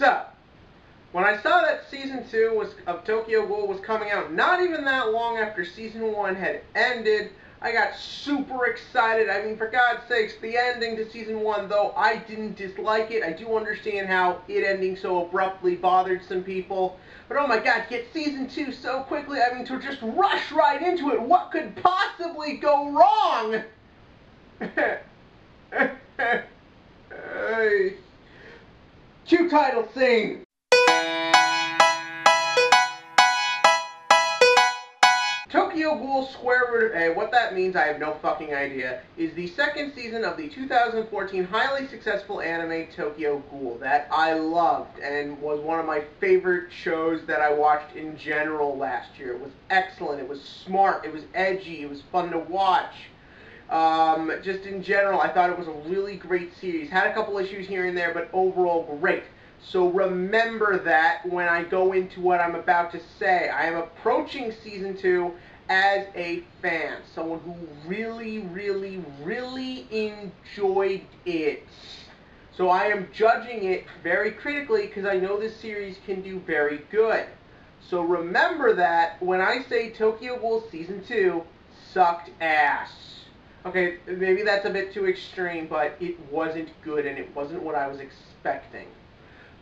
So, when I saw that Season 2 of Tokyo Ghoul was coming out, not even that long after Season 1 had ended, I got super excited. I mean, for God's sakes, the ending to Season 1, though I didn't dislike it, I do understand how it ending so abruptly bothered some people. But oh my God, get Season 2 so quickly, I mean, to just rush right into it, what could possibly go wrong? Cue title scene! Tokyo Ghoul square root of A, what that means I have no fucking idea, is the second season of the 2014 highly successful anime Tokyo Ghoul that I loved and was one of my favorite shows that I watched in general last year. It was excellent, it was smart, it was edgy, it was fun to watch. Just in general, I thought it was a really great series. Had a couple issues here and there, but overall great. So remember that when I go into what I'm about to say. I am approaching Season 2 as a fan. Someone who really, really, really enjoyed it. So I am judging it very critically because I know this series can do very good. So remember that when I say Tokyo Ghoul Season 2 sucked ass. Okay, maybe that's a bit too extreme, but it wasn't good and it wasn't what I was expecting.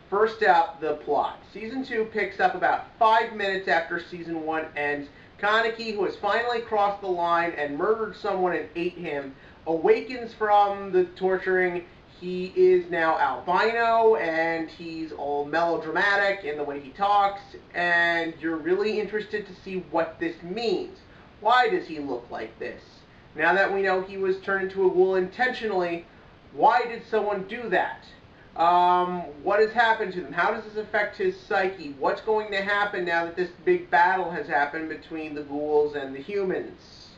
First out, the plot. Season 2 picks up about 5 minutes after Season 1 ends. Kaneki, who has finally crossed the line and murdered someone and ate him, awakens from the torturing. He is now albino, and he's all melodramatic in the way he talks, and you're really interested to see what this means. Why does he look like this? Now that we know he was turned into a ghoul intentionally, why did someone do that? What has happened to them? How does this affect his psyche? What's going to happen now that this big battle has happened between the ghouls and the humans?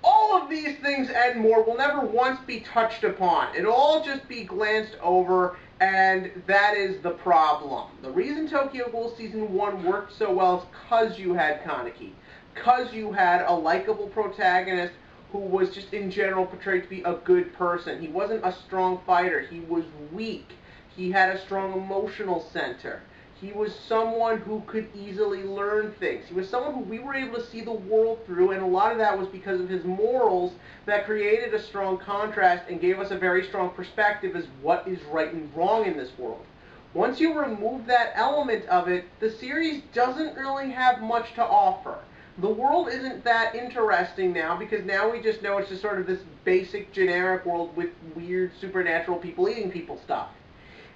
All of these things and more will never once be touched upon. It'll all just be glanced over, and that is the problem. The reason Tokyo Ghoul Season 1 worked so well is because you had Kaneki. Because you had a likable protagonist who was just in general portrayed to be a good person. He wasn't a strong fighter. He was weak. He had a strong emotional center. He was someone who could easily learn things. He was someone who we were able to see the world through, and a lot of that was because of his morals that created a strong contrast and gave us a very strong perspective as what is right and wrong in this world. Once you remove that element of it, the series doesn't really have much to offer. The world isn't that interesting now because now we just know it's just sort of this basic generic world with weird supernatural people eating people stuff.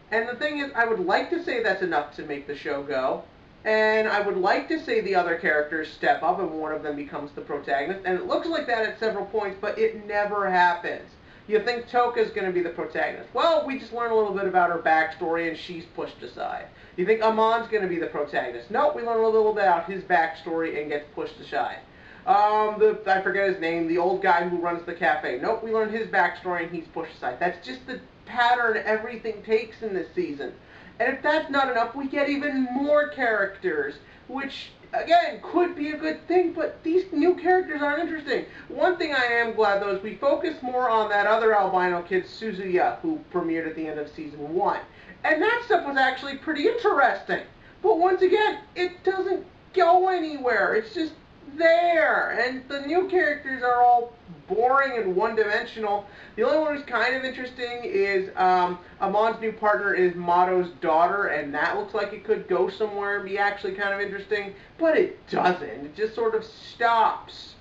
And the thing is, I would like to say that's enough to make the show go, and I would like to say the other characters step up and one of them becomes the protagonist, and it looks like that at several points, but it never happens. You think Toka's going to be the protagonist. Well, we just learn a little bit about her backstory and she's pushed aside. You think Amon's going to be the protagonist. Nope, we learn a little bit about his backstory and gets pushed aside. I forget his name, the old guy who runs the cafe. Nope, we learn his backstory and he's pushed aside. That's just the pattern everything takes in this season. And if that's not enough, we get even more characters, which, again, could be a good thing, but these new characters aren't interesting. One thing I am glad, though, is we focus more on that other albino kid, Suzuya, who premiered at the end of Season 1. And that stuff was actually pretty interesting. But once again, it doesn't go anywhere. It's just there. And the new characters are all boring and one-dimensional. The only one who's kind of interesting is Amon's new partner is Mato's daughter, and that looks like it could go somewhere and be actually kind of interesting, but it doesn't. It just sort of stops.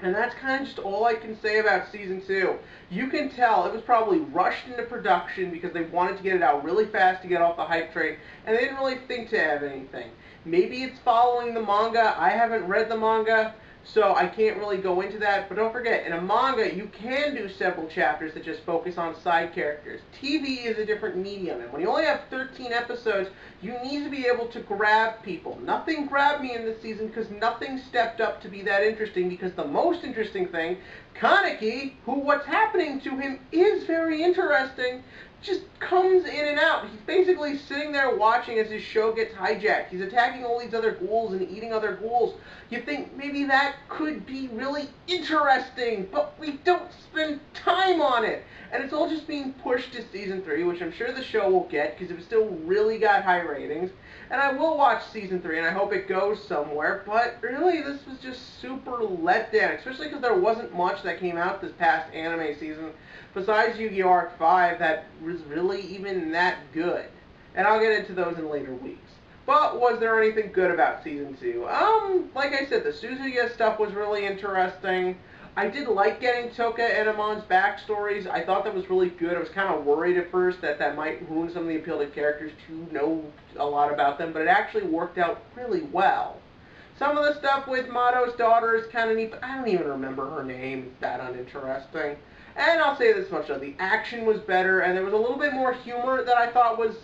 And that's kind of just all I can say about Season 2. You can tell it was probably rushed into production because they wanted to get it out really fast to get off the hype train, and they didn't really think to have anything. Maybe it's following the manga. I haven't read the manga, so I can't really go into that. But don't forget, in a manga, you can do several chapters that just focus on side characters. TV is a different medium, and when you only have 13 episodes, you need to be able to grab people. Nothing grabbed me in this season because nothing stepped up to be that interesting, because the most interesting thing, Kaneki, who what's happening to him is very interesting, just comes in and out. He's basically sitting there watching as his show gets hijacked. He's attacking all these other ghouls and eating other ghouls. You think maybe that could be really interesting, but we don't spend time on it. and it's all just being pushed to season 3, which I'm sure the show will get because it still really got high ratings. And I will watch season 3, and I hope it goes somewhere. But really, this was just super letdown, especially because there wasn't much that came out this past anime season besides Yu-Gi-Oh! Arc 5 that was really even that good. And I'll get into those in later weeks. But was there anything good about season 2? Like I said, the Suzuya stuff was really interesting. I did like getting Toka and Amon's backstories. I thought that was really good. I was kind of worried at first that that might ruin some of the appeal to characters to know a lot about them, but it actually worked out really well. Some of the stuff with Mato's daughter is kind of neat, but I don't even remember her name. It's that uninteresting. And I'll say this much though, the action was better, and there was a little bit more humor that I thought was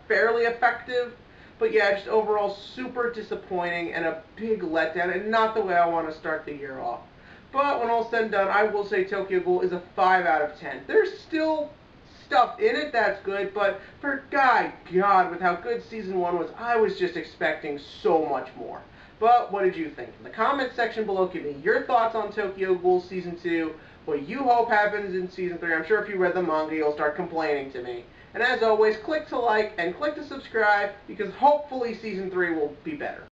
fairly effective. But yeah, just overall super disappointing and a big letdown, and not the way I want to start the year off. But when all's said and done, I will say Tokyo Ghoul is a 5 out of 10. There's still stuff in it that's good, but for God, with how good season 1 was, I was just expecting so much more. But what did you think? In the comments section below, give me your thoughts on Tokyo Ghoul season 2, what you hope happens in season 3. I'm sure if you read the manga, you'll start complaining to me. And as always, click to like and click to subscribe because hopefully season 3 will be better.